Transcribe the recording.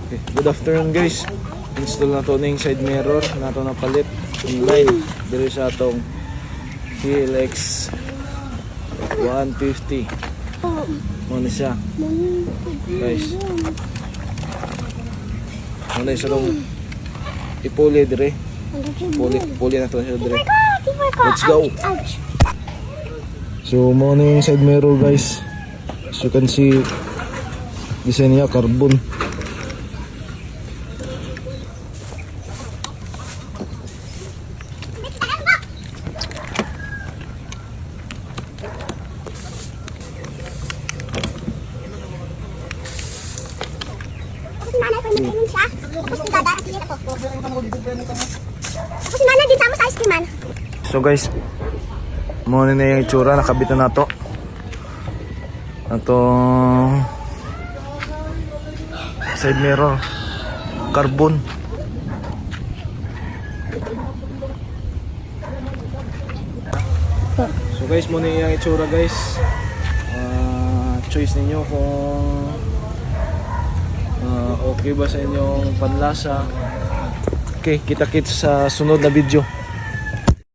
Okay. Good afternoon guys. Install na to ng side mirror na to napalit online dito sa atong CLX 150. Muna siya guys. Muna siya itong ipuli dire. Puli na to siya dire. Let's go. So muna yung side mirror guys. As you can see, design niya carbon. So guys, muna na yung itsura, nakabit na to. Itong side mirror, carbon. So guys, muna yung itsura guys. Choice ninyo kung okay ba sa inyong panlasa. Okay, kita-kits sa sunod na video.